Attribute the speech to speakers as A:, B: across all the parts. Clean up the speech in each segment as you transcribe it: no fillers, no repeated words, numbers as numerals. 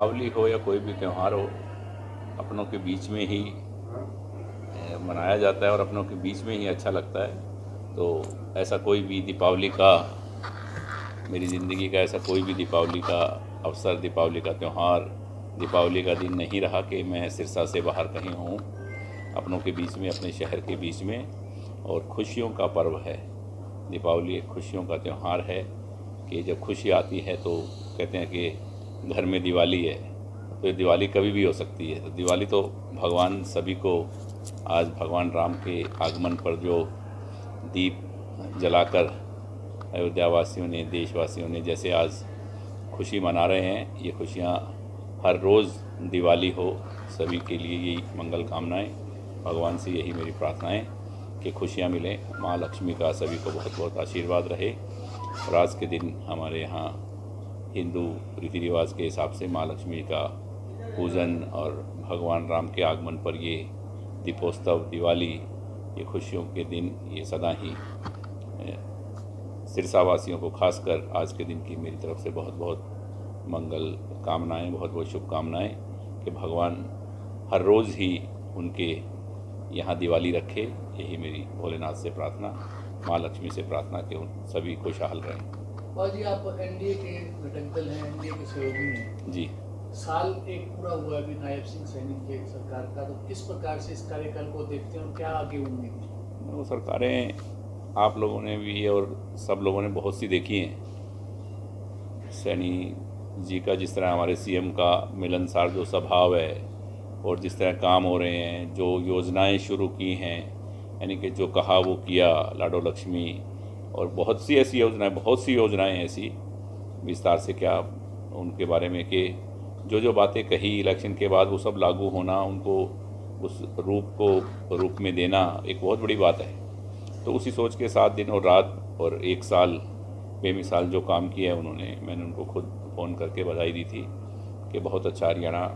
A: दीपावली हो या कोई भी त्यौहार हो, अपनों के बीच में ही मनाया जाता है और अपनों के बीच में ही अच्छा लगता है। तो ऐसा कोई भी दीपावली का, मेरी ज़िंदगी का ऐसा कोई भी दीपावली का अवसर, दीपावली का त्यौहार, दीपावली का दिन नहीं रहा कि मैं सिरसा से बाहर कहीं हूँ। अपनों के बीच में, अपने शहर के बीच में, और खुशियों का पर्व है। दीपावली एक खुशियों का त्यौहार है कि जब खुशी आती है तो कहते हैं कि घर में दिवाली है। तो दिवाली कभी भी हो सकती है। तो दिवाली तो भगवान सभी को, आज भगवान राम के आगमन पर जो दीप जलाकर अयोध्या वासियों ने, देशवासियों ने जैसे आज खुशी मना रहे हैं, ये खुशियाँ हर रोज़ दिवाली हो, सभी के लिए यही मंगल कामनाएं। भगवान से यही मेरी प्रार्थनाएं कि खुशियाँ मिलें, माँ लक्ष्मी का सभी को बहुत बहुत आशीर्वाद रहे। और आज के दिन हमारे यहाँ हिंदू रीति रिवाज के हिसाब से माँ लक्ष्मी का पूजन और भगवान राम के आगमन पर ये दीपोत्सव, दिवाली, ये खुशियों के दिन, ये सदा ही सिरसावासियों को खासकर आज के दिन की मेरी तरफ से बहुत बहुत मंगल कामनाएं, बहुत बहुत शुभकामनाएं कि भगवान हर रोज़ ही उनके यहाँ दिवाली रखे। यही मेरी भोलेनाथ से प्रार्थना, माँ लक्ष्मी से प्रार्थना कि उन सभी खुशहाल रहें।
B: और जी, आप एनडीए के घटक दल हैं, एनडीए के सहयोगी हैं
A: जी।
B: साल एक पूरा हुआ अभी नायब सिंह सैनी के सरकार का, तो किस प्रकार से इस कार्यकाल को देखते हैं और क्या आगे उम्मीद है?
A: वो सरकारें आप लोगों ने भी और सब लोगों ने बहुत सी देखी हैं। सैनी जी का जिस तरह हमारे सीएम का मिलनसार जो स्वभाव है और जिस तरह काम हो रहे हैं, जो योजनाएं शुरू की हैं, यानी कि जो कहा वो किया, लाडो लक्ष्मी और बहुत सी ऐसी योजनाएं, बहुत सी योजनाएं ऐसी, विस्तार से क्या उनके बारे में कि जो बातें कही इलेक्शन के बाद वो सब लागू होना, उनको उस रूप में देना एक बहुत बड़ी बात है। तो उसी सोच के साथ दिन और रात और एक साल बेमिसाल जो काम किया है उन्होंने, मैंने उनको खुद फ़ोन करके बधाई दी थी कि बहुत अच्छा हरियाणा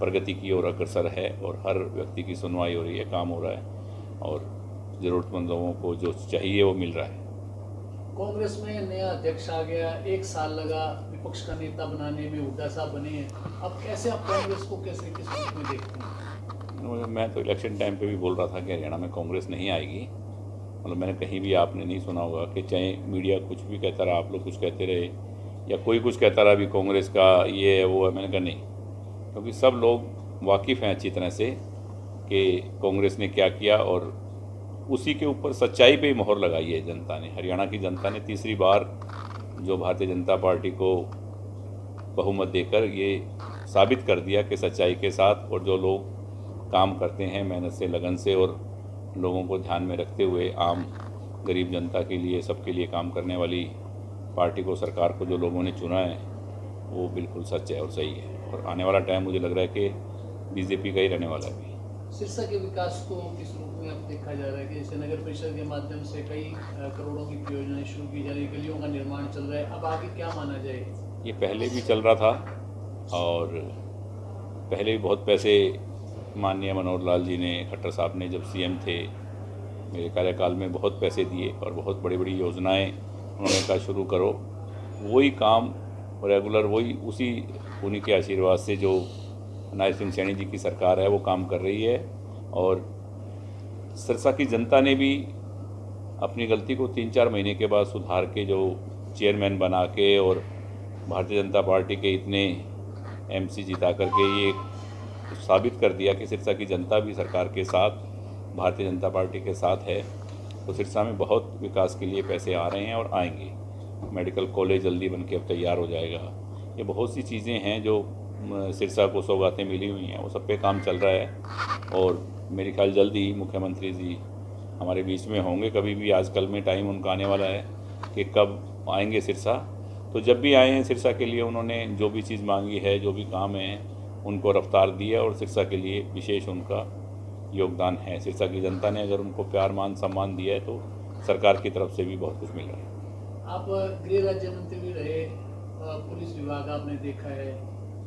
A: प्रगति की ओर अग्रसर है और हर व्यक्ति की सुनवाई हो रही है, काम हो रहा है और ज़रूरतमंद लोगों को जो चाहिए वो मिल रहा है।
B: कांग्रेस में नया अध्यक्ष आ गया, एक साल लगा विपक्ष का नेता बनाने में, हुड्डा साहब बने हैं। अब कैसे आप कांग्रेस को किस रूप में देखते हैं?
A: मैं तो इलेक्शन टाइम पे भी बोल रहा था कि हरियाणा में कांग्रेस नहीं आएगी। मतलब मैंने कहीं भी आपने नहीं सुना होगा कि चाहे मीडिया कुछ भी कहता रहा, आप लोग कुछ कहते रहे या कोई कुछ कहता रहा भी कांग्रेस का ये है वो है, मैंने कहा नहीं, क्योंकि सब लोग वाकिफ़ हैं अच्छी तरह से कि कांग्रेस ने क्या किया और उसी के ऊपर सच्चाई पे ही मोहर लगाई है जनता ने। हरियाणा की जनता ने तीसरी बार जो भारतीय जनता पार्टी को बहुमत देकर ये साबित कर दिया कि सच्चाई के साथ और जो लोग काम करते हैं मेहनत से, लगन से और लोगों को ध्यान में रखते हुए आम गरीब जनता के लिए, सबके लिए काम करने वाली पार्टी को, सरकार को जो लोगों ने चुना है वो बिल्कुल सच है और सही है। और आने वाला टाइम मुझे लग रहा है कि बीजेपी का ही रहने वाला है।
B: सिरसा के विकास को किस रूप में अब देखा जा रहा है कि जैसे नगर परिषद के माध्यम से कई करोड़ों की योजनाएं शुरू की जा रही है, गलियों का निर्माण चल रहा है, अब आगे क्या माना जाए?
A: ये पहले भी चल रहा था और पहले भी बहुत पैसे माननीय मनोहर लाल जी ने, खट्टर साहब ने जब सीएम थे, मेरे कार्यकाल में बहुत पैसे दिए और बहुत बड़ी बड़ी योजनाएं उन्होंने कहा शुरू करो। वही काम रेगुलर, वही उन्हीं के आशीर्वाद से जो नायब सिंह सैनी जी की सरकार है वो काम कर रही है। और सिरसा की जनता ने भी अपनी गलती को 3-4 महीने के बाद सुधार के जो चेयरमैन बना के और भारतीय जनता पार्टी के इतने एमसी जिता करके ये साबित कर दिया कि सिरसा की जनता भी सरकार के साथ, भारतीय जनता पार्टी के साथ है। तो सिरसा में बहुत विकास के लिए पैसे आ रहे हैं और आएंगे। मेडिकल कॉलेज जल्दी बन के अब तैयार हो जाएगा। ये बहुत सी चीज़ें हैं जो सिरसा को सौगातें मिली हुई हैं, वो सब पे काम चल रहा है। और मेरे ख्याल जल्दी ही मुख्यमंत्री जी हमारे बीच में होंगे, कभी भी आजकल में टाइम उनका आने वाला है कि कब आएंगे सिरसा। तो जब भी आए हैं सिरसा के लिए उन्होंने जो भी चीज़ मांगी है, जो भी काम है, उनको रफ्तार दी है और सिरसा के लिए विशेष उनका योगदान है। सिरसा की जनता ने अगर उनको प्यार, मान, सम्मान दिया है तो सरकार की तरफ से भी बहुत कुछ मिल रहा है।
B: आप गृह राज्य मंत्री भी रहे, पुलिस विभाग आपने देखा है,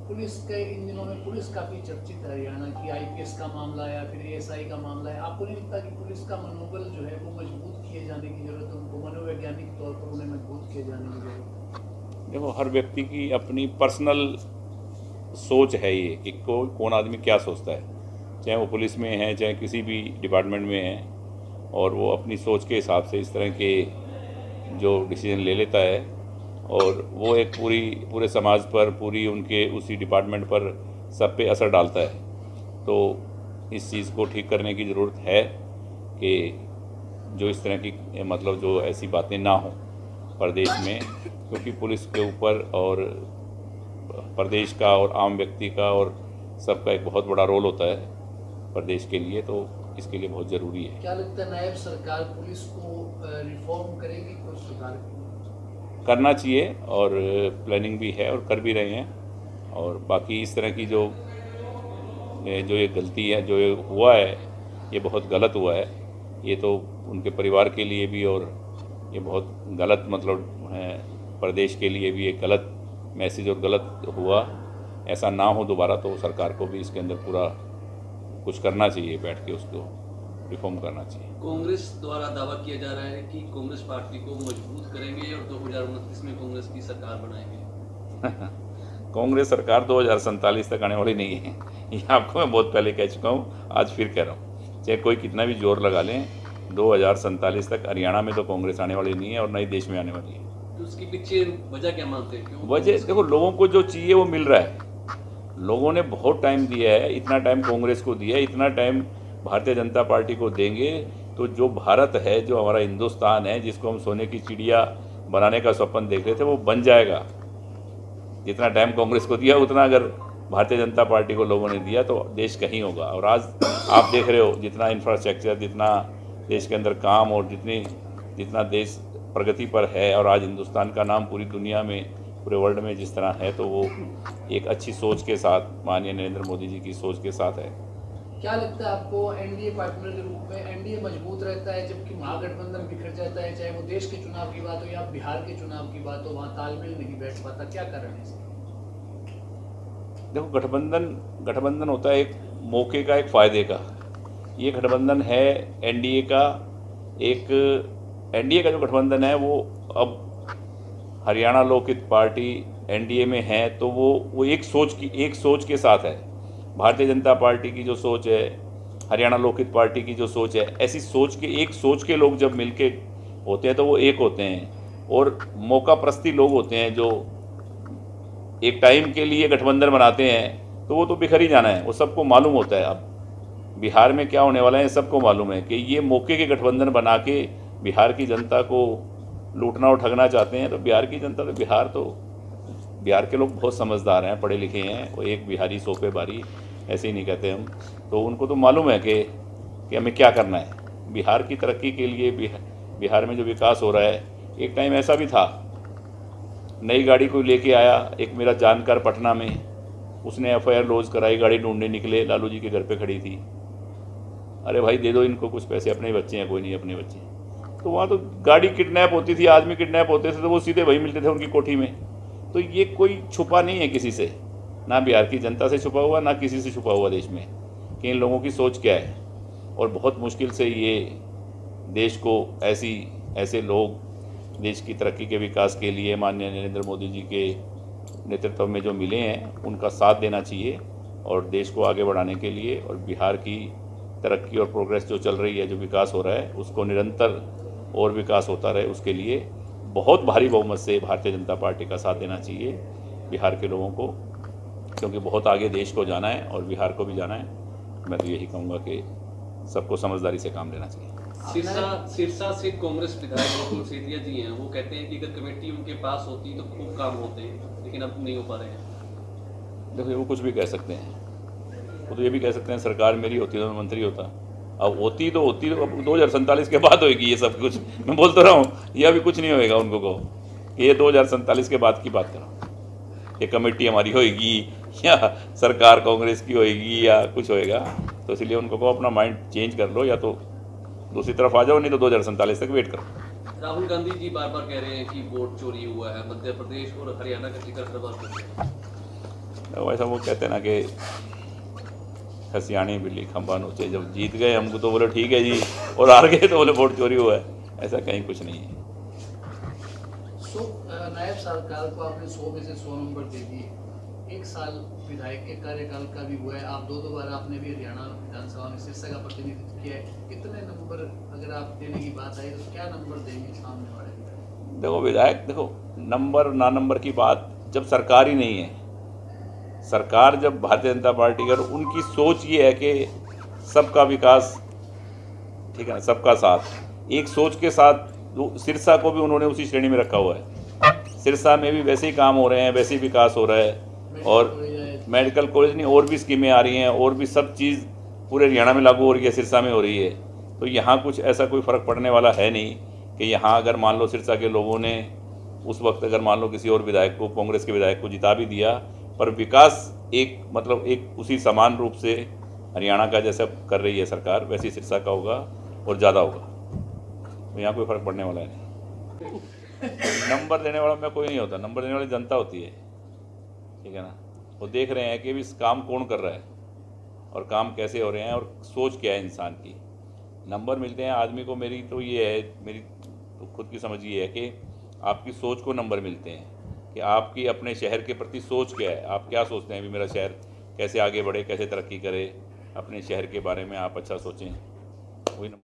B: पुलिस के इन दिनों में पुलिस काफ़ी चर्चित है हरियाणा की, आईपीएस का मामला या फिर एएसआई का मामला है। आपको नहीं लगता कि पुलिस का मनोबल जो है वो मजबूत किए जाने की जरूरत है, उनको मनोवैज्ञानिक तौर पर उन्हें मजबूत किए जाने की जरूरत है?
A: देखो, हर व्यक्ति की अपनी पर्सनल सोच है ये कि कौन आदमी क्या सोचता है, चाहे वो पुलिस में है चाहे किसी भी डिपार्टमेंट में है, और वो अपनी सोच के हिसाब से इस तरह के जो डिसीजन ले लेता है, और वो एक पूरे समाज पर, पूरी उनके उसी डिपार्टमेंट पर सब पे असर डालता है। तो इस चीज़ को ठीक करने की ज़रूरत है कि जो इस तरह की मतलब जो ऐसी बातें ना हों प्रदेश में, क्योंकि पुलिस के ऊपर और प्रदेश का और आम व्यक्ति का और सबका एक बहुत बड़ा रोल होता है प्रदेश के लिए, तो इसके लिए बहुत ज़रूरी है।
B: क्या लगता है नायब सरकार पुलिस को रिफॉर्म करेगी, कुछ सुधार
A: करना चाहिए, और प्लानिंग भी है और कर भी रहे हैं। और बाकी इस तरह की जो ये गलती है, जो ये हुआ है, ये बहुत गलत हुआ है। ये तो उनके परिवार के लिए भी, और ये बहुत गलत मतलब है प्रदेश के लिए भी एक गलत मैसेज और गलत हुआ। ऐसा ना हो दोबारा, तो सरकार को भी इसके अंदर पूरा कुछ करना चाहिए, बैठ के उसको रिफॉर्म करना चाहिए।
C: कांग्रेस द्वारा दावा किया जा रहा है कि कांग्रेस पार्टी को मजबूत करेंगे और 2029 में कांग्रेस की सरकार बनाएंगे।
A: कांग्रेस सरकार 2047 तक आने वाली नहीं है, ये आपको मैं बहुत पहले कह चुका हूँ, आज फिर कह रहा हूँ। चाहे कोई कितना भी जोर लगा लें, 2047 तक हरियाणा में तो कांग्रेस आने वाली नहीं है और न ही देश में आने वाली है।
C: तो उसके पीछे वजह क्या मानते हैं? क्यों?
A: वजह देखो, लोगों को जो चाहिए वो मिल रहा है। लोगों ने बहुत टाइम दिया है, इतना टाइम कांग्रेस को दिया है, इतना टाइम भारतीय जनता पार्टी को देंगे, तो जो भारत है, जो हमारा हिंदुस्तान है, जिसको हम सोने की चिड़िया बनाने का स्वप्न देख रहे थे, वो बन जाएगा। जितना टाइम कांग्रेस को दिया, उतना अगर भारतीय जनता पार्टी को लोगों ने दिया तो देश कहीं होगा। और आज आप देख रहे हो, जितना इंफ्रास्ट्रक्चर, जितना देश के अंदर काम, और जितना देश प्रगति पर है, और आज हिंदुस्तान का नाम पूरी दुनिया में, पूरे वर्ल्ड में जिस तरह है, तो वो एक अच्छी सोच के साथ, माननीय नरेंद्र मोदी जी की सोच के साथ है।
B: क्या लगता है आपको, एनडीए पार्टनर के रूप में एनडीए मजबूत रहता है जबकि महागठबंधन बिखर जाता है? चाहे वो देश के चुनाव की बात हो या बिहार के चुनाव की बात हो, वहाँ तालमेल नहीं बैठ पाता, क्या कारण है इसका?
A: देखो, गठबंधन होता है एक मौके का, एक फ़ायदे का। ये गठबंधन है एनडीए का। एनडीए का जो गठबंधन है, वो अब हरियाणा लोकहित पार्टी एनडीए में है, तो वो एक सोच के साथ है। भारतीय जनता पार्टी की जो सोच है, हरियाणा लोकहित पार्टी की जो सोच है, ऐसी एक सोच के लोग जब मिलके होते हैं तो वो एक होते हैं। और मौका प्रस्ती लोग होते हैं जो एक टाइम के लिए गठबंधन बनाते हैं, तो वो तो बिखर ही जाना है, वो सबको मालूम होता है। अब बिहार में क्या होने वाला है सबको मालूम है कि ये मौके के गठबंधन बना के बिहार की जनता को लूटना और ठगना चाहते हैं। तो बिहार की जनता तो बिहार के लोग बहुत समझदार हैं, पढ़े लिखे हैं। वो एक बिहारी सौ पे बारी, ऐसे ही नहीं कहते हम। तो उनको तो मालूम है कि हमें क्या करना है। बिहार की तरक्की के लिए, बिहार में जो विकास हो रहा है, एक टाइम ऐसा भी था, नई गाड़ी कोई लेके आया, एक मेरा जानकार पटना में, उसने एफआईआर लॉन्च कराई, गाड़ी ढूंढने निकले, लालू जी के घर पे खड़ी थी। अरे भाई दे दो इनको कुछ पैसे, अपने ही बच्चे हैं, कोई नहीं अपने बच्चे। तो वहाँ तो गाड़ी किडनैप होती थी, आदमी किडनैप होते थे, तो वो सीधे वही मिलते थे उनकी कोठी में। तो ये कोई छुपा नहीं है किसी से, ना बिहार की जनता से छुपा हुआ, ना किसी से छुपा हुआ देश में, कि इन लोगों की सोच क्या है। और बहुत मुश्किल से ये देश को ऐसे लोग देश की तरक्की के विकास के लिए माननीय नरेंद्र मोदी जी के नेतृत्व में जो मिले हैं, उनका साथ देना चाहिए और देश को आगे बढ़ाने के लिए, और बिहार की तरक्की और प्रोग्रेस जो चल रही है, जो विकास हो रहा है, उसको निरंतर और विकास होता रहे, उसके लिए बहुत भारी बहुमत से भारतीय जनता पार्टी का साथ देना चाहिए बिहार के लोगों को, क्योंकि बहुत आगे देश को जाना है और बिहार को भी जाना है। मैं तो यही कहूँगा कि सबको समझदारी से काम लेना चाहिए।
C: सिरसा से कांग्रेस विधायक गोकुल सेठिया जी हैं, वो कहते हैं कि अगर कमेटी उनके पास होती तो खूब काम होते, लेकिन अब नहीं हो पा रहे हैं।
A: देखो, वो कुछ भी कह सकते हैं, वो तो ये भी कह सकते हैं सरकार मेरी होती तो मैं मंत्री होता। अब होती तो अब 2047 के बाद होएगी ये सब कुछ। मैं बोल तो रहा हूँ, ये अभी कुछ नहीं होएगा। उनको कहो कि ये 2047 के बाद की बात करो, ये कमेटी हमारी होएगी या सरकार कांग्रेस की होएगी या कुछ होएगा। तो इसलिए उनको कहो अपना माइंड चेंज कर लो, या तो दूसरी तरफ आ जाओ, नहीं तो 2047 तक वेट करो।
C: राहुल गांधी जी बार बार कह रहे हैं कि वोट चोरी हुआ है, मध्य प्रदेश और हरियाणा का टिकट बर्बाद हो गया।
A: वैसा वो कहते हैं ना कि खसियाणी बिल्ली खंबा नोचे, जब जीत गए हमको तो बोले ठीक है जी, और हार गए तो बोले वोट चोरी हुआ है। ऐसा कहीं कुछ नहीं है।
B: नायब सरकार को आपने 100 में से 100 नंबर दे दिए। 1 साल विधायक के कार्यकाल का भी हुआ है, आप दो बार आपने भी हरियाणा विधानसभा में सिरसा का प्रतिनिधित्व किया है। कितने नंबर अगर आप देने की बात आई तो क्या नंबर देंगे सामने वाले विधायक?
A: देखो विधायक, देखो नंबर ना नंबर की बात जब सरकार ही नहीं है, सरकार जब भारतीय जनता पार्टी का, उनकी सोच ये है कि सबका विकास, ठीक है ना, सबका साथ, एक सोच के साथ सिरसा को भी उन्होंने उसी श्रेणी में रखा हुआ है। सिरसा में भी वैसे ही काम हो रहे हैं, वैसे ही विकास हो रहा है, और मेडिकल कॉलेज नहीं और भी स्कीमें आ रही हैं, और भी सब चीज़ पूरे हरियाणा में लागू हो रही है, सिरसा में हो रही है। तो यहाँ कुछ ऐसा कोई फ़र्क पड़ने वाला है नहीं कि यहाँ अगर मान लो सिरसा के लोगों ने उस वक्त अगर मान लो किसी और विधायक को, कांग्रेस के विधायक को जिता भी दिया, पर विकास एक मतलब एक उसी समान रूप से हरियाणा का जैसा कर रही है सरकार, वैसे ही सिरसा का होगा और ज़्यादा होगा। तो यहाँ कोई फ़र्क पड़ने वाला है नहीं। नंबर देने वाला मैं कोई नहीं होता, नंबर देने वाली जनता होती है, ठीक है ना। वो देख रहे हैं कि भी काम कौन कर रहा है और काम कैसे हो रहे हैं और सोच क्या है इंसान की। नंबर मिलते हैं आदमी को, मेरी तो ये है, मेरी तो खुद की समझ ये है कि आपकी सोच को नंबर मिलते हैं कि आपकी अपने शहर के प्रति सोच क्या है, आप क्या सोचते हैं भी मेरा शहर कैसे आगे बढ़े, कैसे तरक्की करे, अपने शहर के बारे में आप अच्छा सोचें, वही नंबर।